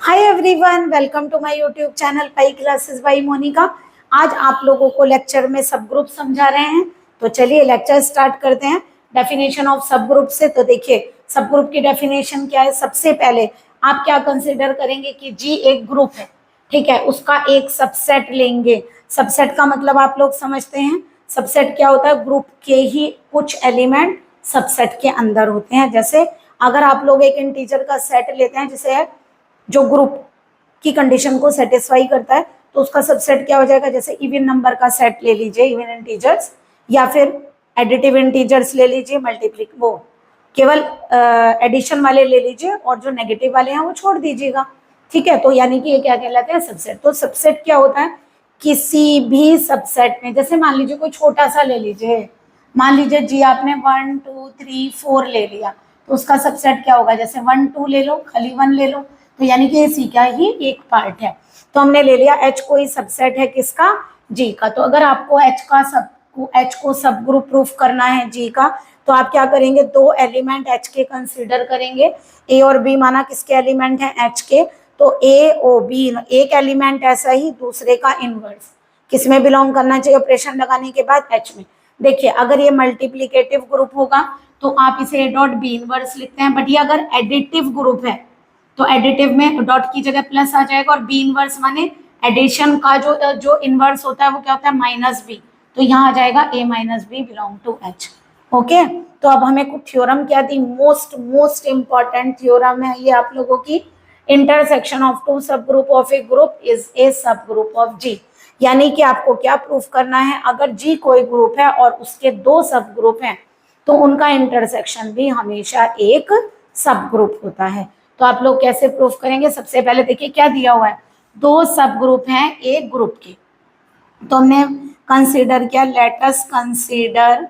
Hi everyone, welcome to my YouTube channel pi classes by Monika. आज आप लोगों को लेक्चर में सब ग्रुप समझा रहे हैं, तो चलिए लेक्चर स्टार्ट करते हैं। डेफिनेशन ऑफ सब ग्रुप से तो देखिए सब ग्रुप की डेफिनेशन क्या है। सबसे पहले आप क्या कंसीडर करेंगे कि जी एक ग्रुप है, ठीक है, उसका एक सबसेट लेंगे। सबसेट का मतलब आप लोग समझते हैं, सबसेट क्या होता है, ग्रुप के ही कुछ एलिमेंट सबसेट के अंदर होते हैं। जैसे अगर आप लोग एक इंटीजर का सेट लेते हैं जिसे जो ग्रुप की कंडीशन को सेटिस्फाई करता है, तो उसका सबसेट क्या हो जाएगा। जैसे इवन नंबर का सेट ले लीजिए, इवन इंटीजर्स, या फिर एडिटिव इंटीजर्स ले लीजिए, मल्टीप्लिक वो केवल एडिशन वाले ले लीजिए और जो नेगेटिव वाले हैं वो छोड़ दीजिएगा, ठीक है। तो यानी कि ये क्या कहलाते हैं, सबसेट। तो सबसेट क्या होता है, किसी भी सबसेट में, जैसे मान लीजिए कोई छोटा सा ले लीजिए, मान लीजिए जी आपने 1 2 3 4 ले लिया, तो उसका सबसेट क्या होगा। जैसे 1 2 ले लो, खाली 1 ले लो, तो यानी कि सी का ही एक पार्ट है। तो हमने ले लिया एच कोई सबसेट है किसका, जी का। तो अगर आपको एच को सब ग्रुप प्रूफ करना है जी का, तो आप क्या करेंगे, दो एलिमेंट एच के कंसीडर करेंगे। ए और बी माना किसके एलिमेंट हैं, एच के। तो ए ओ बी एक एलिमेंट ऐसा ही, दूसरे का इनवर्स किस में बिलोंग करना चाहिए, ऑपरेशन लगाने के बाद एच में। देखिए अगर ये मल्टीप्लीकेटिव ग्रुप होगा तो आप इसे ए डॉट बी इनवर्स लिखते हैं, बट ये अगर एडिटिव ग्रुप है तो एडिटिव में डॉट की जगह प्लस आ जाएगा, और बी इनवर्स माने एडिशन का जो इनवर्स होता है वो क्या होता है, माइनस बी। तो यहाँ आ जाएगा A minus B belong to H. Okay, तो अब हमें कुछ थ्योरम क्या दी, मोस्ट इंपॉर्टेंट थ्योरम है ये आप लोगों की। इंटरसेक्शन ऑफ टू सब group of A group is a subgroup of जी। यानी कि आपको क्या प्रूफ करना है, अगर जी कोई ग्रुप है और उसके दो सब ग्रुप हैं तो उनका इंटरसेक्शन भी हमेशा एक सब ग्रुप होता है। तो आप लोग कैसे प्रूफ करेंगे, सबसे पहले देखिए क्या दिया हुआ है, दो सब ग्रुप हैं एक ग्रुप के। तो हमने कंसीडर किया, let us consider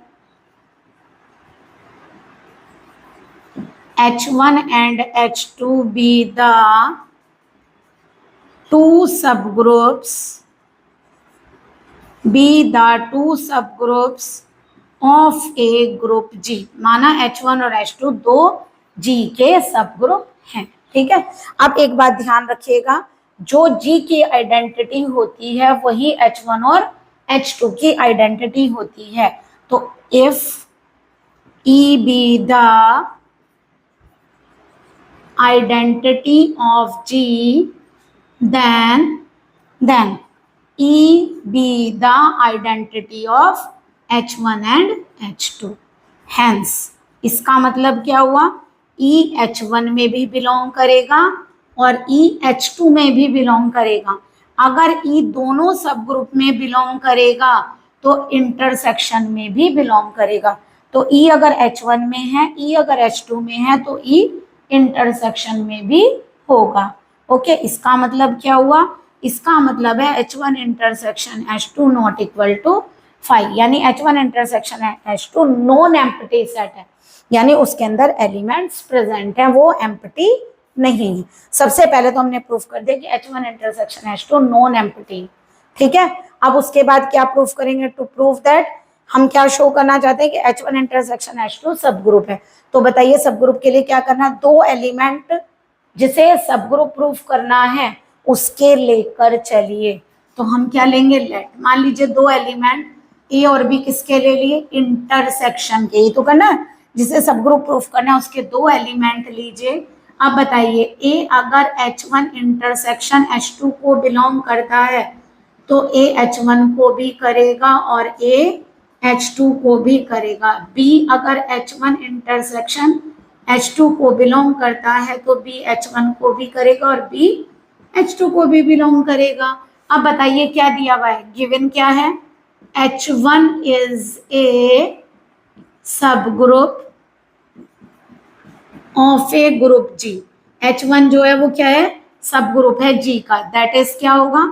H1 and H2 be the two subgroups of a group G। माना H1 और H2 दो G के सब ग्रुप हैं, ठीक है। अब एक बात ध्यान रखिएगा, जो G की आइडेंटिटी होती है वही H1 और H2 की आइडेंटिटी होती है। तो if E be the identity of G, then E be the identity of H1 and H2। Hence इसका मतलब क्या हुआ, E H1 में भी बिलोंग करेगा और E H2 में भी बिलोंग करेगा। अगर E दोनों सब ग्रुप में बिलोंग करेगा तो इंटरसेक्शन में भी बिलोंग करेगा। तो E अगर H1 में है, E अगर H2 में है, तो E इंटरसेक्शन में भी होगा। ओके, इसका मतलब क्या हुआ, इसका मतलब है H1 intersection H2 not equal to 5, यानी H1 intersection H2 non empty set है, यानी उसके अंदर एलिमेंट्स प्रेजेंट हैं, वो एम्प्टी नहीं है। सबसे पहले तो हमने प्रूफ कर दिया कि H1 intersection H2 non empty, ठीक है। अब उसके बाद क्या प्रूफ करेंगे, टू प्रूव दैट हम क्या शो करना चाहते हैं कि H1 इंटरसेक्शन H2 सब ग्रुप है। तो बताइए सब ग्रुप के लिए क्या करना है, दो एलिमेंट जिसे सब ग्रुप प्रूफ करना है उसके लेकर चलिए। तो हम क्या लेंगे, लेट, मान लीजिए दो एलिमेंट ए और बी किसके ले लिए, इंटरसेक्शन के, ही तो करना है, जिसे सब ग्रुप प्रूफ करना है उसके दो एलिमेंट लीजिए। अब बताइए ए अगर H1 इंटरसेक्शन H2 को बिलोंग करता है तो ए H1 को भी करेगा और ए H2 को भी करेगा। B अगर H1 इंटरसेक्शन H2 को बिलोंग करता है तो B H1 को भी करेगा और B H2 को भी बिलोंग करेगा। अब बताइए क्या दिया हुआ है, गिवन क्या है, H1 is a subgroup of A group G। H1 जो है वो क्या है, सब ग्रुप है G का। दैट इज क्या होगा,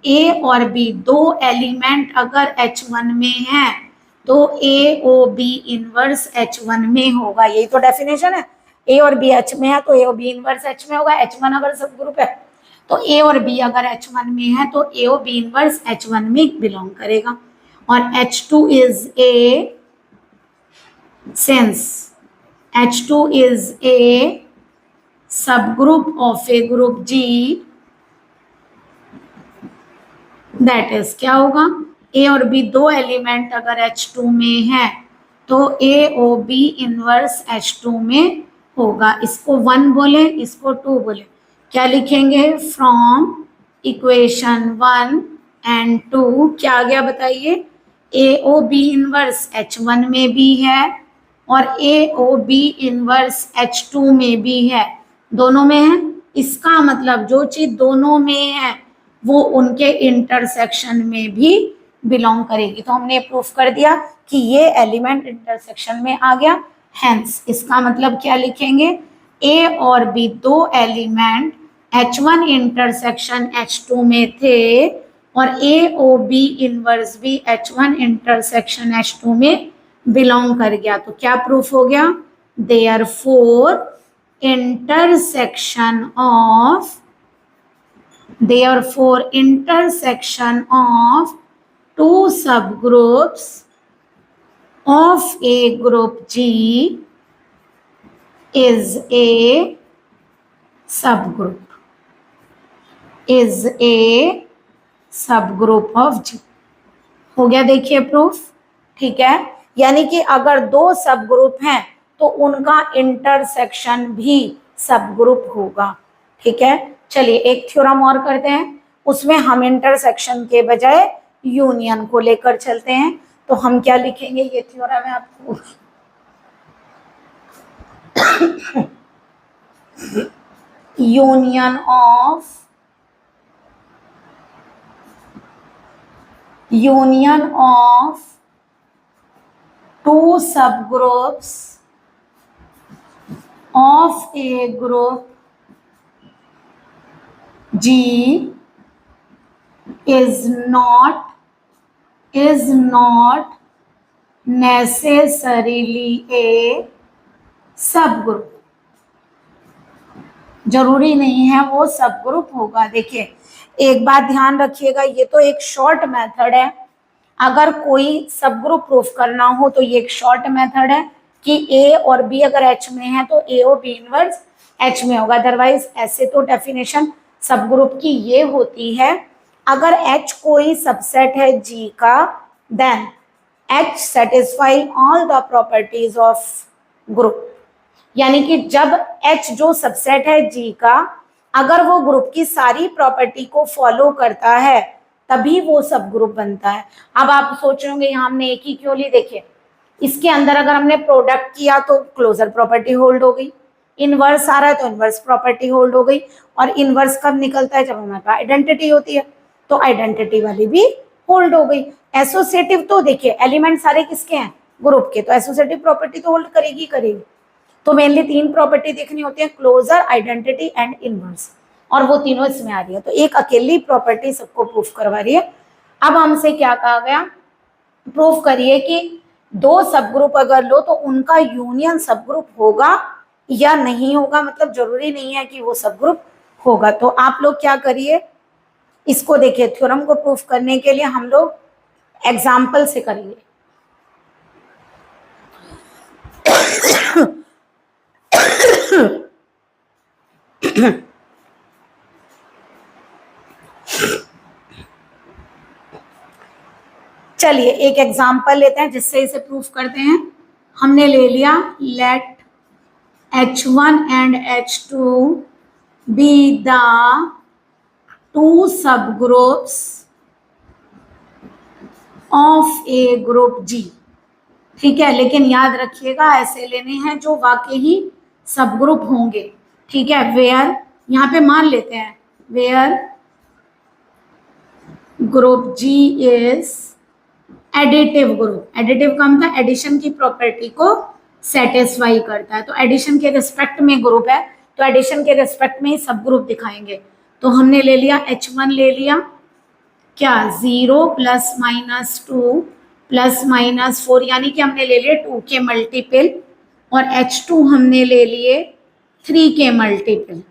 A और B दो एलिमेंट अगर H1 में है तो ए ओ बी इनवर्स H1 में होगा। यही तो डेफिनेशन है, ए और बी H में है तो ए ओ बी इनवर्स H में होगा। H1 अगर सब ग्रुप है तो ए और बी अगर H1 में है तो ए ओ बी इनवर्स H1 में बिलोंग करेगा। और H2 is a, since H2 is a सब group of A group G, that is क्या होगा, ए और बी दो एलिमेंट अगर H2 में है तो AOB इनवर्स H2 में होगा। इसको 1 बोले, इसको 2 बोले, क्या लिखेंगे, फ्रॉम इक्वेशन 1 एंड 2 क्या आ गया बताइए, AOB इनवर्स H1 में भी है और AOB इनवर्स H2 में भी है, दोनों में है। इसका मतलब जो चीज दोनों में है वो उनके इंटरसेक्शन में भी बिलोंग करेगी। तो हमने प्रूफ कर दिया कि ये एलिमेंट इंटरसेक्शन में आ गया। हेंस इसका मतलब क्या लिखेंगे, ए और बी दो एलिमेंट H1 इंटरसेक्शन H2 में थे और AOB इनवर्स भी H1 इंटरसेक्शन H2 में बिलोंग कर गया। तो क्या प्रूफ हो गया, therefore intersection of two subgroups of a group G is a subgroup of G। हो गया, देखिए प्रूफ, ठीक है। यानी कि अगर दो सब ग्रुप हैं तो उनका इंटरसेक्शन भी सब ग्रुप होगा, ठीक है। चलिए एक थ्योरम और करते हैं, उसमें हम इंटरसेक्शन के बजाय यूनियन को लेकर चलते हैं। तो हम क्या लिखेंगे, ये थ्योरम है आपको union of two subgroups of a group G is not necessarily a subgroup। जरूरी नहीं है वो सब ग्रुप होगा। देखिए एक बात ध्यान रखिएगा, ये तो एक शॉर्ट मेथड है। अगर कोई सब ग्रुप प्रूफ करना हो तो ये एक शॉर्ट मेथड है कि ए और बी अगर H में है तो ए और बी इनवर्स H में होगा। अदरवाइज ऐसे तो डेफिनेशन सब ग्रुप की ये होती है, अगर H कोई सबसेट है G का, then H satisfy all the properties of group. यानी कि जब H जो सबसेट है G का, अगर वो ग्रुप की सारी प्रॉपर्टी को फॉलो करता है तभी वो सब ग्रुप बनता है। अब आप सोच रहे होंगे यहाँ हमने एक ही क्यों ली, देखिए इसके अंदर अगर हमने प्रोडक्ट किया तो क्लोजर प्रॉपर्टी होल्ड हो गई, इनवर्स आ रहा है तो इनवर्स प्रॉपर्टी होल्ड हो गई। और इनवर्स कब निकलता है, जब हमारे पास आइडेंटिटी होती है, तो आइडेंटिटी वाली भी होल्ड हो गई। एसोसिएटिव तो देखिए एलिमेंट सारे किसके हैं, ग्रुप के, तो एसोसिएटिव प्रॉपर्टी तो होल्ड करेगी करेगी। तो मेनली 3 प्रॉपर्टी देखनी होती है, क्लोजर, आइडेंटिटी एंड इनवर्स, और वो तीनों इसमें आ रही है। तो एक अकेली प्रॉपर्टी सबको प्रूफ करवा रही है। अब हमसे क्या कहा गया, प्रूफ करिए कि दो सब ग्रुप अगर लो तो उनका यूनियन सब ग्रुप होगा या नहीं होगा, मतलब जरूरी नहीं है कि वो सब ग्रुप होगा। तो आप लोग क्या करिए, इसको देखिए, थ्योरम को प्रूफ करने के लिए हम लोग एग्जाम्पल से करेंगे। चलिए एक एग्जाम्पल लेते हैं जिससे इसे प्रूफ करते हैं। हमने ले लिया, let H1 and H2 be the two sub groups of A group G, ठीक है। लेकिन याद रखिएगा ऐसे लेने हैं जो वाकई ही सब ग्रुप होंगे, ठीक है। वेयर, यहाँ पे मान लेते हैं where group G is additive group. Additive का मतलब एडिशन की प्रॉपर्टी को सेटिस्फाई करता है। तो एडिशन के रिस्पेक्ट में ग्रुप है तो एडिशन के रिस्पेक्ट में ही सब ग्रुप दिखाएंगे। तो हमने ले लिया H1 ले लिया, क्या 0 ± 2 ± 4, यानी कि हमने ले लिए 2 के मल्टीपल, और H2 हमने ले लिए 3 के मल्टीपल।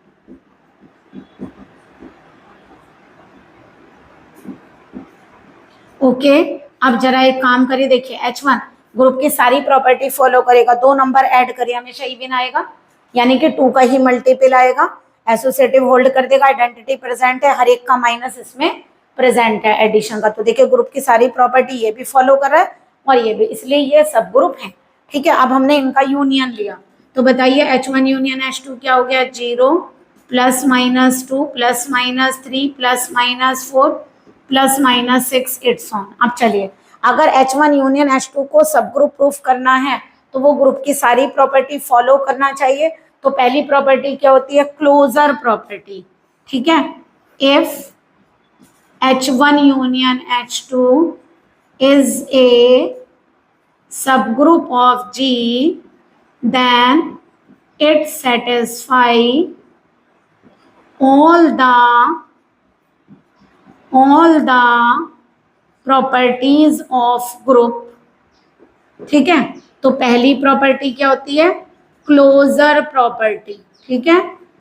ओके, अब जरा एक काम करिए, देखिए H1 ग्रुप की सारी प्रॉपर्टी फॉलो करेगा, 2 नंबर ऐड करिए, हमेशा इवन आएगा। यानी कि 2 का ही मल्टीपल आएगा, एसोसिएटिव होल्ड कर देगा, आइडेंटिटी प्रेजेंट है, हर एक का माइनस इसमें प्रेजेंट है एडिशन का। तो देखिए ग्रुप की सारी प्रॉपर्टी ये भी फॉलो कर रहा है और ये भी, इसलिए ये सब ग्रुप है। ठीक है, अब हमने इनका यूनियन लिया, तो बताइए H1 यूनियन H2 क्या हो गया, 0 plus minus 2 plus minus 3 plus minus 4 plus minus 6 it's on. अब चलिए, अगर H1 यूनियन H2 को सब ग्रुप प्रूफ करना है तो वो ग्रुप की सारी प्रॉपर्टी फॉलो करना चाहिए। तो पहली प्रॉपर्टी क्या होती है, क्लोजर प्रॉपर्टी। ठीक है, if H1 union H2 is a subgroup of G, then it satisfies all the properties of group। ठीक है, तो पहली प्रॉपर्टी क्या होती है, क्लोजर प्रॉपर्टी। ठीक है,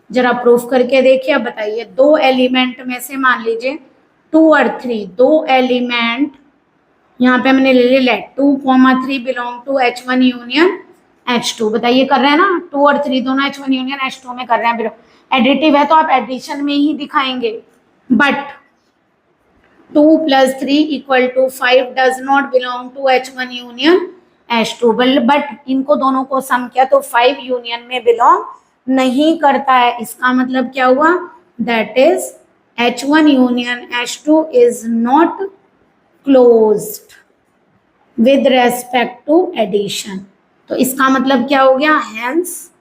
जरा प्रूफ करके देखिए, अब बताइए, दो एलिमेंट में से मान लीजिए 2 और 3, दो एलिमेंट यहाँ पे हमने ले लिया, 2, 3 belong to H1 union H2। बताइए कर रहे हैं ना, 2 और 3 दोनों H1 यूनियन H2 में कर रहे हैं, एडिटिव है तो आप एडिशन में ही दिखाएंगे। But 2 + 3 = 5 does not belong to H1 union H2, but इनको दोनों को सम किया तो 5 यूनियन में बिलोंग नहीं करता है। इसका मतलब क्या हुआ, that is H1 union H2 is not closed with respect to addition. तो इसका मतलब क्या हो गया, hence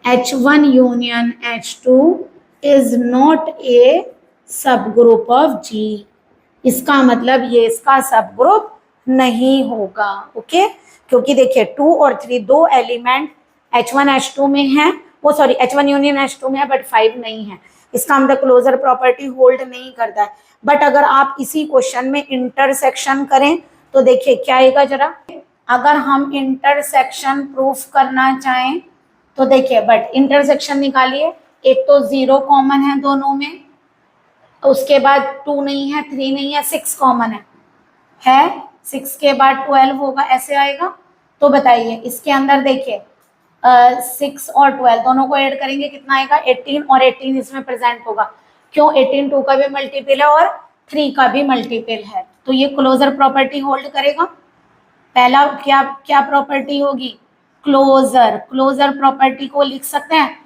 H1 union H2 is not a subgroup of G। इसका मतलब ये इसका सब ग्रुप नहीं होगा। ओके, क्योंकि देखिए 2 और 3 दो एलिमेंट H1 H2 में है, वो सॉरी H1 यूनियन H2 में है बट 5 नहीं है, इसका मतलब क्लोजर प्रॉपर्टी होल्ड नहीं करता है। बट अगर आप इसी क्वेश्चन में इंटरसेक्शन करें तो देखिए क्या आएगा जरा, अगर हम इंटरसेक्शन प्रूफ करना चाहें तो देखिए, बट इंटरसेक्शन निकालिए, एक तो 0 कॉमन है दोनों में, उसके बाद 2 नहीं है, 3 नहीं है, 6 कॉमन है 6 के बाद 12 होगा, ऐसे आएगा। तो बताइए इसके अंदर देखिए 6 और 12 दोनों को ऐड करेंगे कितना आएगा, 18, और 18 इसमें प्रेजेंट होगा, क्यों, 18 2 का भी मल्टीपल है और 3 का भी मल्टीपल है, तो ये क्लोजर प्रॉपर्टी होल्ड करेगा। पहला क्या क्या प्रॉपर्टी होगी, क्लोजर। क्लोजर प्रॉपर्टी को लिख सकते हैं,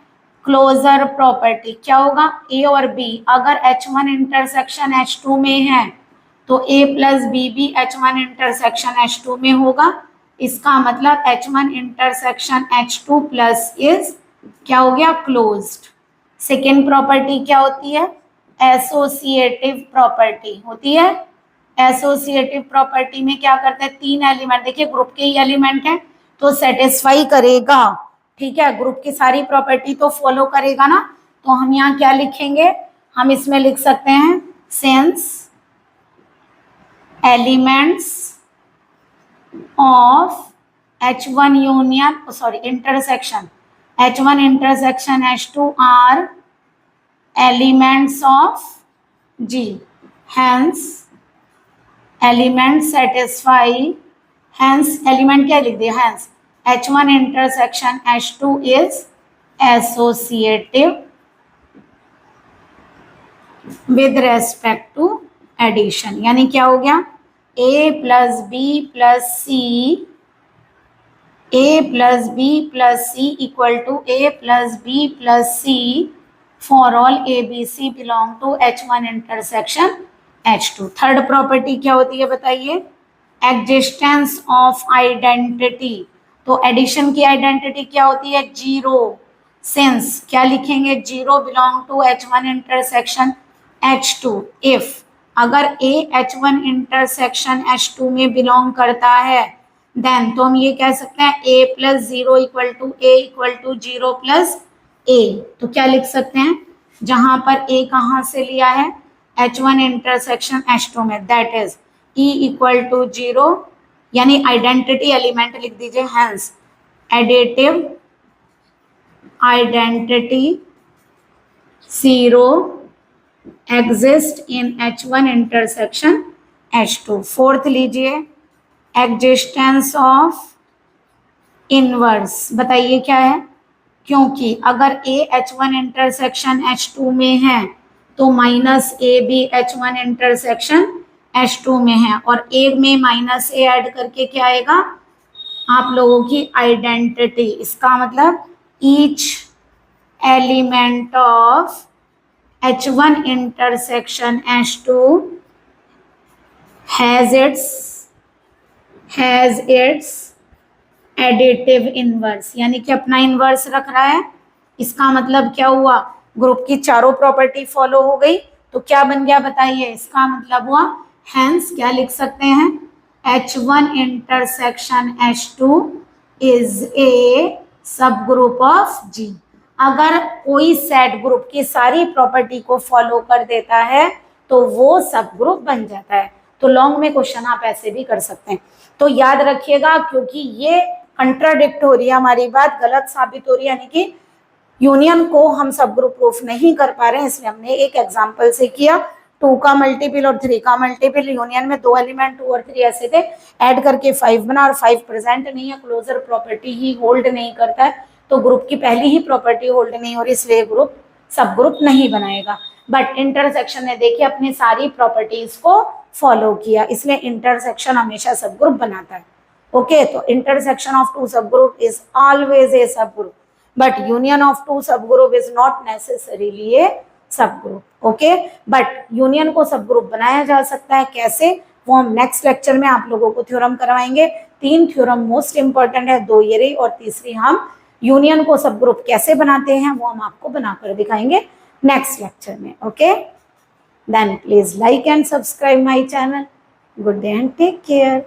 क्लोजर प्रॉपर्टी क्या होगा, ए और बी अगर H1 इंटरसेक्शन H2 में है तो A + B भी H1 इंटरसेक्शन H2 में होगा। इसका मतलब H1 intersection H2 plus is क्या हो गया, क्लोज्ड। सेकेंड प्रॉपर्टी क्या होती है, एसोसिएटिव प्रॉपर्टी होती है। एसोसिएटिव प्रॉपर्टी में क्या करते हैं, 3 एलिमेंट, देखिए ग्रुप के ही एलिमेंट है तो सेटिस्फाई करेगा। ठीक है, ग्रुप की सारी प्रॉपर्टी तो फॉलो करेगा ना, तो हम यहाँ क्या लिखेंगे, हम इसमें लिख सकते हैं since elements of H1 union intersection H1 intersection H2 are elements of G, hence element satisfy, hence element क्या लिख दिया, hence H1 intersection H2 is associative with respect to addition। यानी क्या हो गया, A + B + C, A + B + C = A + B + C for all ABC belong to H1 intersection H2। Third property क्या होती है बताइए, एग्जिस्टेंस ऑफ आइडेंटिटी। तो addition की आइडेंटिटी क्या होती है, 0, सिंस क्या लिखेंगे, 0 belong to H1 intersection H2 if अगर A H1 इंटरसेक्शन H2 में बिलोंग करता है देन, तो हम ये कह सकते हैं A + 0 = A = 0 + A। तो क्या लिख सकते हैं, जहां पर A कहाँ से लिया है, H1 इंटरसेक्शन H2 में, दैट इज E = 0, यानी आइडेंटिटी एलिमेंट लिख दीजिए, hence additive identity 0 exist in H1 intersection H2। Fourth लीजिए, एग्जिस्टेंस ऑफ इनवर्स, बताइए क्या है, क्योंकि अगर AH1 इंटरसेक्शन H2 में है तो माइनस ए भी H1 इंटरसेक्शन H2 में है, और ए में माइनस ए ऐड करके क्या आएगा आप लोगों की आइडेंटिटी। इसका मतलब each element of H1 intersection H2 has its additive inverse, यानी कि अपना इनवर्स रख रहा है। इसका मतलब क्या हुआ, ग्रुप की चारों प्रॉपर्टी फॉलो हो गई, तो क्या बन गया बताइए। इसका मतलब हुआ हेंस क्या लिख सकते हैं, H1 intersection H2 is a सब ग्रुप ऑफ G। अगर कोई सेट ग्रुप की सारी प्रॉपर्टी को फॉलो कर देता है तो वो सब ग्रुप बन जाता है। तो लॉन्ग में क्वेश्चन आप ऐसे भी कर सकते हैं। तो याद रखिएगा, क्योंकि ये कंट्राडिक्ट हो रही है, हमारी बात गलत साबित हो रही है, यानी कि यूनियन को हम सब ग्रुप प्रूफ नहीं कर पा रहे हैं, इसलिए हमने एक एग्जाम्पल से किया। 2 का मल्टीपल और 3 का मल्टीपल, यूनियन में 2 एलिमेंट 2 और 3 ऐसे थे, ऐड करके 5 बना, और 5 प्रेजेंट नहीं है, क्लोजर प्रॉपर्टी ही होल्ड नहीं करता है, तो ग्रुप की पहली ही प्रॉपर्टी होल्ड नहीं हो रही, इसलिए ग्रुप सब ग्रुप नहीं बनाएगा। बट इंटरसेक्शन ने देखिए अपनी सारी प्रॉपर्टीज को फॉलो किया, इसलिए इंटरसेक्शन हमेशा सब ग्रुप बनाता है। ओके, तो इंटरसेक्शन ऑफ 2 सब ग्रुप इज ऑलवेज ए सब group, but union of 2 subgroup is not necessarily a subgroup. okay, but union को सबग्रुप बनाया जा सकता है कैसे, वो हम नेक्स्ट लेक्चर में आप लोगों को थ्योरम करवाएंगे। 3 थ्योरम मोस्ट इंपॉर्टेंट है, 2 ये रही और तीसरी हम यूनियन को सबग्रुप कैसे बनाते हैं वो हम आपको बनाकर दिखाएंगे नेक्स्ट लेक्चर में। Okay, then please like and subscribe my channel. Good day and take care.